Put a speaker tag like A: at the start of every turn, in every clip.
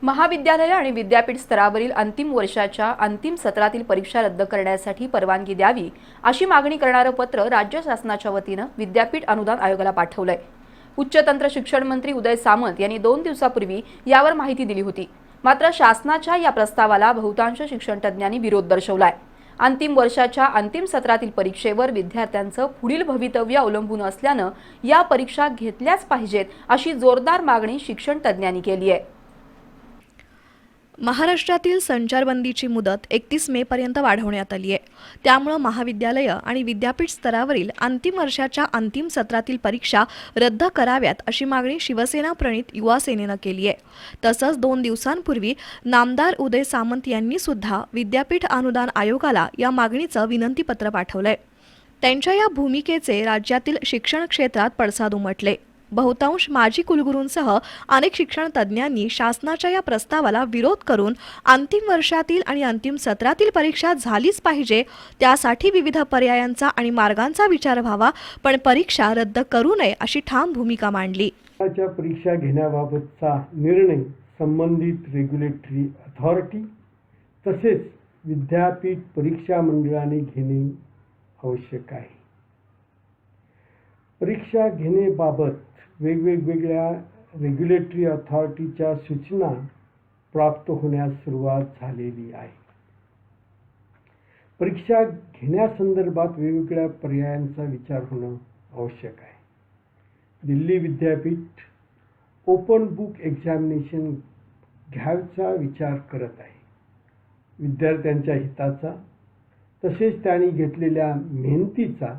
A: महाविद्यालय आणि विद्यापीठ स्तरावरील अंतिम वर्षाच्या अंतिम सत्रातील परीक्षा रद्द करण्यासाठी परवानगी द्यावी अशी मागणी करणारं पत्र राज्य शासनाच्या वतीनं विद्यापीठ अनुदान आयोगाला पाठवलंय। उच्च तंत्र शिक्षण मंत्री उदय सामंत यांनी 2 दिवसापूर्वी यावर माहिती दिली होती। मात्र शासनाच्या या प्रस्तावाला बहुतांश शिक्षण तज्ञांनी विरोध दर्शवलाय। अंतिम वर्षाच्या अंतिम सत्रातील परीक्षेवर विद्यार्थ्यांचं पुढील भवितव्य अवलंबून असल्यानं या परीक्षा घेतल्याच पाहिजेत अशी जोरदार मागणी शिक्षण तज्ञांनी केली आहे।
B: महाराष्ट्रातील संचारबंदीची मुदत 31 मे पर्यंत वाढवण्यात आली आहे। त्यामुळे महाविद्यालय आणि विद्यापीठ स्तरावरील अंतिम वर्षाच्या अंतिम सत्रातील परीक्षा रद्द कराव्यात अशी मागणी शिवसेना प्रणित युवा सेनेनं केली आहे। तसंच 2 दिवसांपूर्वी नामदार उदय सामंत यांनी सुद्धा विद्यापीठ अनुदान आयोगाला या मागणीचं विनंतीपत्र पाठवलंय। त्यांच्या या भूमिकेचे राज्यातील शिक्षण क्षेत्रात पडसाद उमटले। बहुतांश माजी कुलगुरूंसह अनेक शिक्षण तज्ञांनी शासनाच्या या प्रस्तावाला विरोध करून अंतिम वर्षातील आणि अंतिम सत्रातील परीक्षा झालीच पाहिजे, त्यासाठी विविध पर्यायांचा आणि मार्गांचा विचार व्हावा, पण परीक्षा रद्द करू नये अशी ठाम भूमिका मांडली।
C: परीक्षा घेण्याबाबतचा निर्णय संबंधित रेग्युलेटरी अथॉरिटी तसेच विद्यापीठ परीक्षा मंडळाने घेणे आवश्यक आहे। परीक्षा घेण्याबाबत वेगवेगळ्या रेग्युलेटरी अथॉरिटीच्या सूचना प्राप्त होण्यास सुरुवात झालेली आहे। परीक्षा घेण्यासंदर्भात वेगवेगळ्या पर्यायांचा विचार होणं आवश्यक आहे। दिल्ली विद्यापीठ ओपन बुक एक्झामिनेशन घ्यायचा विचार करत आहे। विद्यार्थ्यांच्या हिताचा तसेच त्यांनी घेतलेल्या मेहनतीचा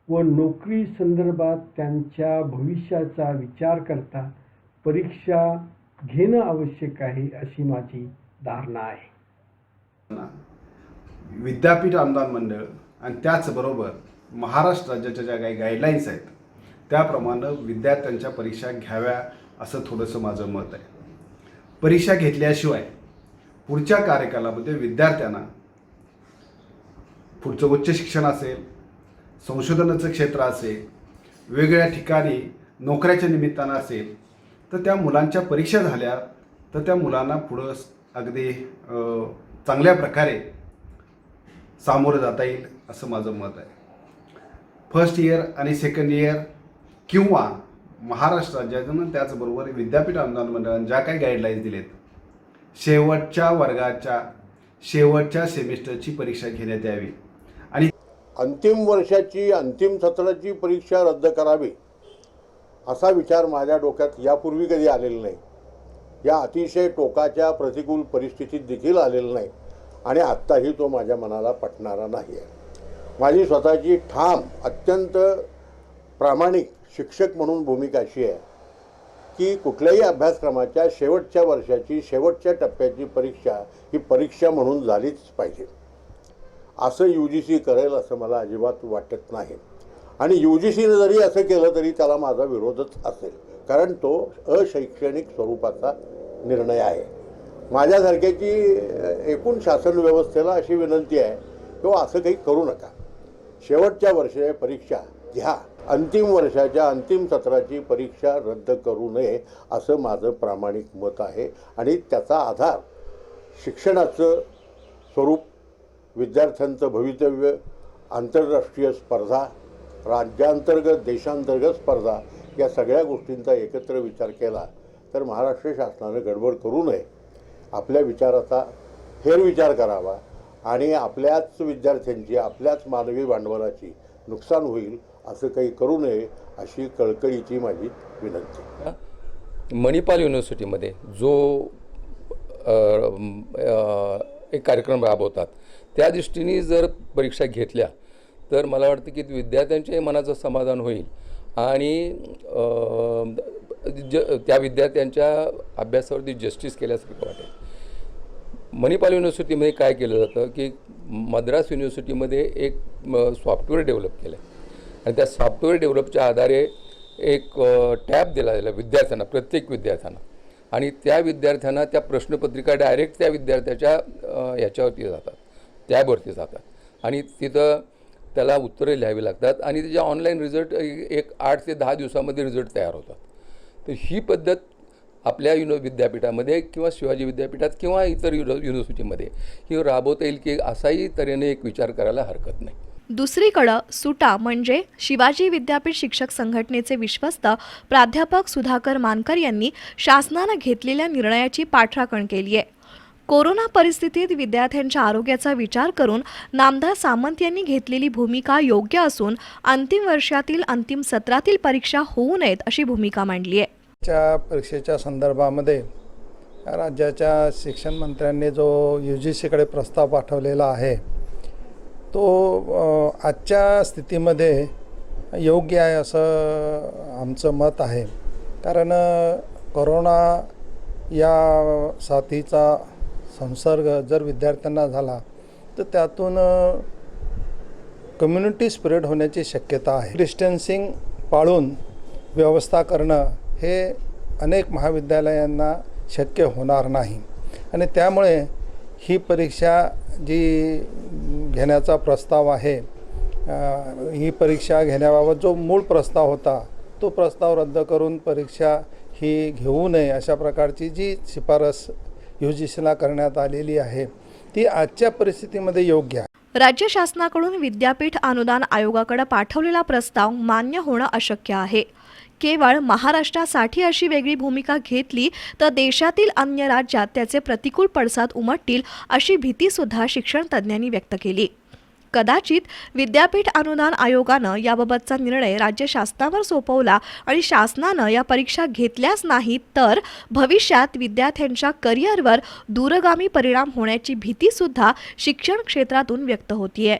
C: व नोकरी संदर्भात त्यांच्या भविष्याचा विचार करता परीक्षा घेणं आवश्यक आहे अशी माझी धारणा आहे।
D: विद्यापीठ अनुदान मंडळ आणि त्याचबरोबर महाराष्ट्र राज्याच्या ज्या काही गाईडलाईन्स आहेत त्याप्रमाणे विद्यार्थ्यांच्या परीक्षा घ्याव्या असं थोडंसं माझं मत आहे। परीक्षा घेतल्याशिवाय पुढच्या कार्यकालामध्ये विद्यार्थ्यांना पुढचं उच्च शिक्षण असेल, संशोधनाचं क्षेत्र असेल, वेगवेगळ्या ठिकाणी नोकऱ्याच्या निमित्तानं असेल, तर त्या मुलांच्या परीक्षा झाल्या तर त्या मुलांना पुढं अगदी चांगल्या प्रकारे सामोरं जाता येईल असं माझं मत आहे। फर्स्ट इयर आणि सेकंड इयर किंवा महाराष्ट्र राज्यानं त्याचबरोबर विद्यापीठ अनुदान मंडळाने ज्या काही गाईडलाईन्स दिलेत, शेवटच्या वर्गाच्या शेवटच्या सेमिस्टरची परीक्षा घेण्यात यावी आणि
E: अंतिम वर्षाची अंतिम सत्राची परीक्षा रद्द करावी असा विचार माझ्या डोक्यात यापूर्वी कधी आलेला नाही। या अतिशय टोकाच्या प्रतिकूल परिस्थितीत देखील आलेला नाही आणि आत्ताही तो माझ्या मनाला पटणारा नाही आहे। माझी स्वतःची ठाम अत्यंत प्रामाणिक शिक्षक म्हणून भूमिका अशी आहे की कुठल्याही अभ्यासक्रमाच्या शेवटच्या वर्षाची शेवटच्या टप्प्याची परीक्षा ही परीक्षा म्हणून झालीच पाहिजे असं UGC करेल असं मला अजिबात वाटत नाही। आणि UGCने जरी असं केलं तरी त्याला माझा विरोधच असेल, कारण तो अशैक्षणिक स्वरूपाचा निर्णय आहे। माझ्यासारख्याची एकूण शासन व्यवस्थेला अशी विनंती आहे की असं काही करू नका, शेवटच्या वर्षाची परीक्षा घ्या, अंतिम वर्षाच्या अंतिम सत्राची परीक्षा रद्द करू नये असं माझं प्रामाणिक मत आहे। आणि त्याचा आधार शिक्षणाचं स्वरूप, विद्यार्थ्यांचं भवितव्य, आंतरराष्ट्रीय स्पर्धा, राज्यांतर्गत देशांतर्गत स्पर्धा या सगळ्या गोष्टींचा एकत्र विचार केला तर महाराष्ट्र शासनानं गडबड करू नये, आपल्या विचाराचा फेरविचार करावा आणि आपल्याच विद्यार्थ्यांची आपल्याच मानवी भांडवलाची नुकसान होईल असं काही करू नये अशी कळकळीची माझी विनंती।
F: मणिपाल युनिव्हर्सिटीमध्ये जो एक कार्यक्रम राबवतात त्या दृष्टीने जर परीक्षा घेतल्या तर मला वाटतं की विद्यार्थ्यांच्याही मनाचं समाधान होईल आणि त्या विद्यार्थ्यांच्या अभ्यासावरती जस्टिस केल्यासारखं वाटेल। मणिपाल युनिव्हर्सिटीमध्ये काय केलं जातं की मद्रास युनिव्हर्सिटीमध्ये एक सॉफ्टवेअर डेव्हलप केलं आहे आणि त्या सॉफ्टवेअर डेव्हलपच्या आधारे एक टॅब दिला गेला विद्यार्थ्यांना, प्रत्येक विद्यार्थ्यांना, आणि त्या विद्यार्थ्यांना त्या प्रश्नपत्रिका डायरेक्ट त्या विद्यार्थ्याच्या याच्यावरती जातात, टॅबवरती जातात आणि तिथं त्याला उत्तरे लिहावी लागतात आणि त्याच्या ऑनलाईन रिझल्ट एक 8 ते 10 दिवसामध्ये रिझल्ट तयार होतात। तर ही पद्धत आपल्या विद्यापीठामध्ये किंवा शिवाजी विद्यापीठात किंवा इतर युनिव्हर्सिटीमध्ये ही राबवता येईल की असाही तऱ्हेने एक विचार करायला हरकत नाही.
B: दुसरीकडं सुटा म्हणजे शिवाजी विद्यापीठ शिक्षक संघटनेचे विश्वस्त प्राध्यापक सुधाकर मानकर यांनी शासनानं घेतलेल्या निर्णयाची पाठराखण केली आहे. कोरोना परिस्थितीत विद्यार्थ्यांच्या आरोग्याचा विचार करून नामदार सामंत यांनी घेतलेली भूमिका योग्य असून अंतिम वर्षातील अंतिम सत्रातील परीक्षा होऊ नयेत अशी भूमिका मांडली आहे.
G: च्या परीक्षेच्या संदर्भामध्ये राज्याच्या शिक्षण मंत्र्यांनी जो UGCकडे प्रस्ताव पाठवलेला आहे तो आजच्या स्थितीमध्ये योग्य आहे असं आमचं मत आहे. कारण कोरोना या साथीचा संसर्ग जर विद्यार्थ्यांना झाला तर त्यातून कम्युनिटी स्प्रेड होण्याची शक्यता आहे. डिस्टन्सिंग पाळून व्यवस्था करणं हे अनेक महाविद्यालयांना शक्य होणार नाही आणि त्यामुळे ही परीक्षा जी घेण्याचा प्रस्ताव आहे ही परीक्षा घेण्याबाबत जो मूळ प्रस्ताव होता तो प्रस्ताव रद्द करून परीक्षा ही घेऊ नये अशा प्रकारची जी शिफारस UGCला करण्यात आलेली आहे ती आजच्या परिस्थितीमध्ये योग्य आहे.
B: राज्य शासनाकडून विद्यापीठ अनुदान आयोगाकडे पाठवलेला प्रस्ताव मान्य होणं अशक्य आहे. केवळ महाराष्ट्रासाठी अशी वेगळी भूमिका घेतली तर देशातील अन्य राज्यात त्याचे प्रतिकूल पडसाद उमटतील अशी भीतीसुद्धा शिक्षण तज्ज्ञांनी व्यक्त केली. कदाचित विद्यापीठ अनुदान आयोगानं याबाबतचा निर्णय राज्य शासनावर सोपवला आणि शासनानं या परीक्षा घेतल्याच नाही तर भविष्यात विद्यार्थ्यांच्या करिअरवर दूरगामी परिणाम होण्याची भीतीसुद्धा शिक्षण क्षेत्रातून व्यक्त होतीये.